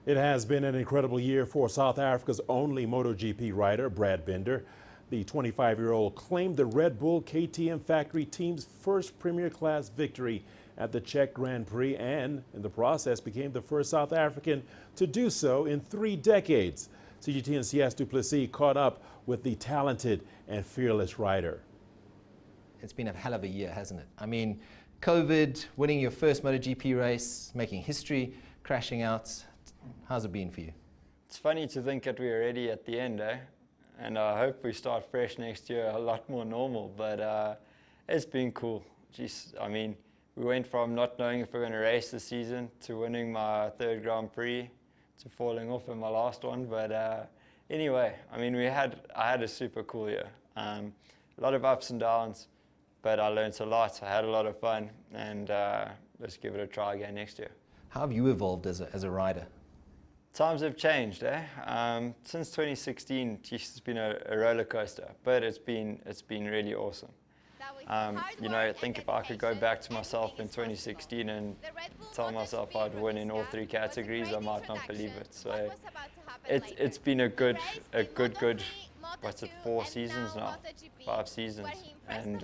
It has been an incredible year for South Africa's only MotoGP rider, Brad Binder. The 25-year-old claimed the Red Bull KTM factory team's first Premier Class victory at the Czech Grand Prix and, in the process, became the first South African to do so in 3 decades. CGTN Sias Plessis caught up with the talented and fearless rider. It's been a hell of a year, hasn't it? I mean, COVID, winning your first MotoGP race, making history, crashing out. How's it been for you? It's funny to think that we're already at the end, eh? And I hope we start fresh next year, a lot more normal, but it's been cool. Jeez, I mean, we went from not knowing if we're going to race this season to winning my 3rd Grand Prix to falling off in my last one, but anyway, I mean, I had a super cool year. A lot of ups and downs, but I learned a lot, I had a lot of fun, and let's give it a try again next year. How have you evolved as a rider? Times have changed, eh? Since 2016, it's been a roller coaster, but it's been really awesome. You know, I think if I could go back to myself in 2016 and tell myself I'd win in all 3 categories, I might not believe it. So it's been a good, what's it, 4 seasons now, 5 seasons, and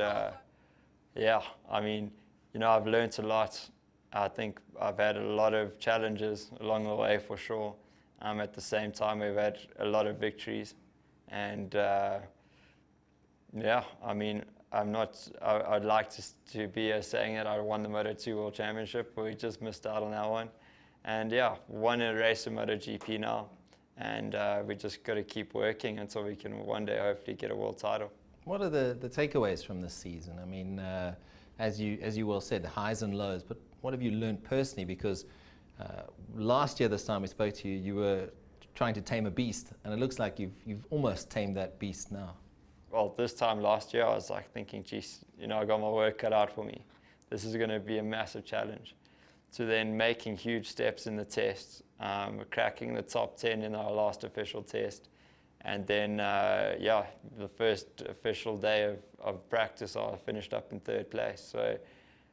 yeah, I mean, you know, I've learnt a lot. I think I've had a lot of challenges along the way for sure. At the same time, we've had a lot of victories, and yeah, I mean, I'd like to be saying that I won the Moto2 World Championship, but we just missed out on that one. And yeah, won a race in MotoGP now, and we just got to keep working until we can one day hopefully get a world title. What are the takeaways from this season? I mean, as you well said, the highs and lows, but what have you learned personally? Because last year, this time we spoke to you, you were trying to tame a beast, and it looks like you've almost tamed that beast now. Well, this time last year, I was like thinking, geez, you know, I got my work cut out for me. This is going to be a massive challenge. So then making huge steps in the tests, cracking the top 10 in our last official test, and then, yeah, the first official day of practice, I finished up in 3rd place. So,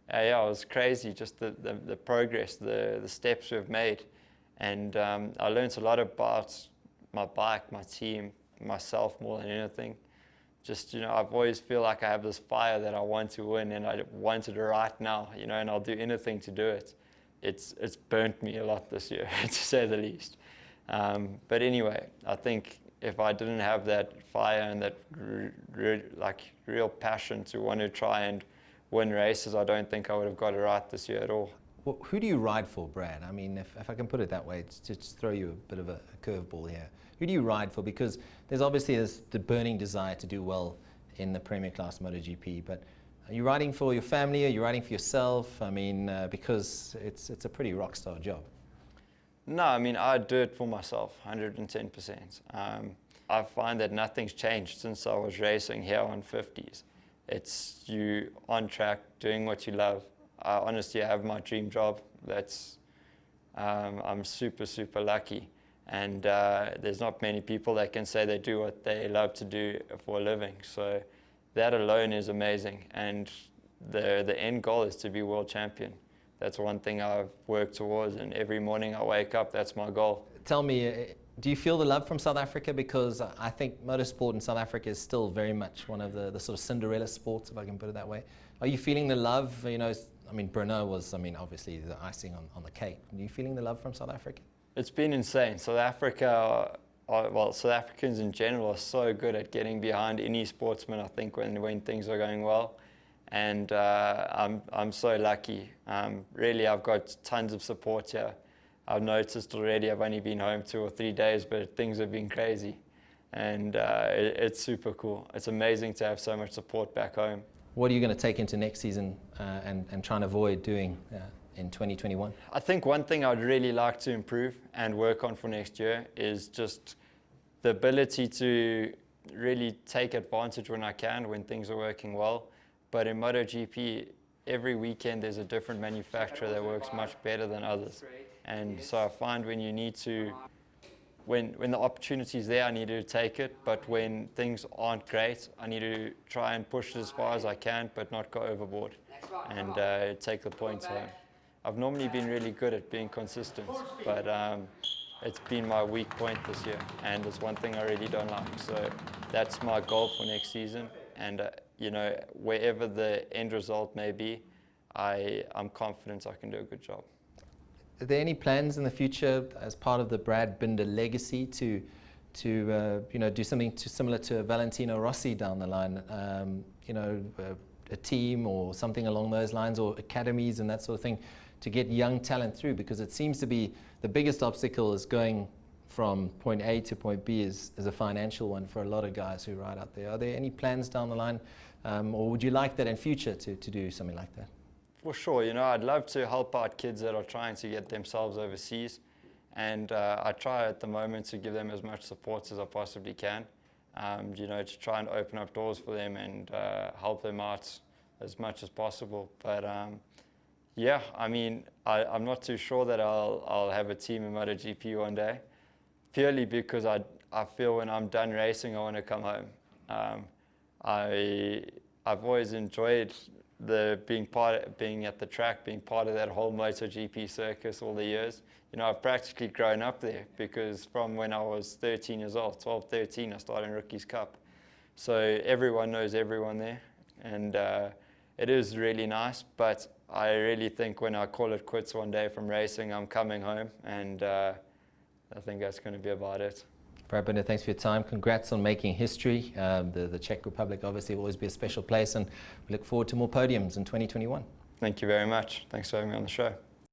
yeah, it was crazy, just the progress, the steps we've made. And I learned a lot about my bike, my team, myself more than anything. Just, you know, I've always feel like I have this fire that I want to win, and I want it right now, you know, and I'll do anything to do it. It's burnt me a lot this year, to say the least. But anyway, I think if I didn't have that fire and that real passion to want to try and win races, I don't think I would have got it right this year at all. Well, who do you ride for, Brad? I mean, if I can put it that way, to just throw you a bit of a curveball here. Who do you ride for? Because there's obviously the burning desire to do well in the Premier Class MotoGP, but are you riding for your family? Are you riding for yourself? I mean, because it's a pretty rock star job. No, I mean, I do it for myself, 110%. I find that nothing's changed since I was racing here on 50s. It's you on track, doing what you love. I honestly have my dream job. That's, I'm super lucky. And there's not many people that can say they do what they love to do for a living. So that alone is amazing. And the end goal is to be world champion. That's one thing I've worked towards, and every morning I wake up, that's my goal. Tell me, do you feel the love from South Africa? Because I think motorsport in South Africa is still very much one of the sort of Cinderella sports, if I can put it that way. Are you feeling the love? You know, I mean, Brno was, I mean, obviously the icing on the cake. Are you feeling the love from South Africa? It's been insane. South Africa, well, South Africans in general are so good at getting behind any sportsman, I think, when things are going well. And I'm so lucky. Really, I've got tons of support here. I've noticed already I've only been home 2 or 3 days, but things have been crazy. And it's super cool. It's amazing to have so much support back home. What are you going to take into next season and try and avoid doing in 2021? I think one thing I'd really like to improve and work on for next year is just the ability to really take advantage when I can, when things are working well. But in MotoGP, every weekend there's a different manufacturer that works much better than others. And so I find when you need to, when the opportunity's there, I need to take it. But when things aren't great, I need to try and push it as far as I can, but not go overboard and take the points home. I've normally been really good at being consistent, but it's been my weak point this year, and it's one thing I really don't like. So that's my goal for next season, and you know, wherever the end result may be, I'm confident I can do a good job. Are there any plans in the future as part of the Brad Binder legacy to you know, do something similar to a Valentino Rossi down the line? You know, a team or something along those lines, or academies and that sort of thing, to get young talent through, because it seems to be the biggest obstacle is going from point A to point B is a financial one for a lot of guys who ride out there. Are there any plans down the line, or would you like that in future to do something like that? For sure, you know, I'd love to help out kids that are trying to get themselves overseas, and I try at the moment to give them as much support as I possibly can, you know, to try and open up doors for them and help them out as much as possible. But yeah, I mean, I'm not too sure that I'll have a team in MotoGP one day, purely because I feel when I'm done racing, I want to come home. I've always enjoyed being at the track, being part of that whole MotoGP circus all the years. You know, I've practically grown up there, because from when I was 13 years old, 12, 13, I started in Rookies Cup. So everyone knows everyone there, and it is really nice. But I really think when I call it quits one day from racing, I'm coming home, and I think that's going to be about it. Brad Binder, thanks for your time. Congrats on making history. The Czech Republic obviously will always be a special place, and we look forward to more podiums in 2021. Thank you very much. Thanks for having me on the show.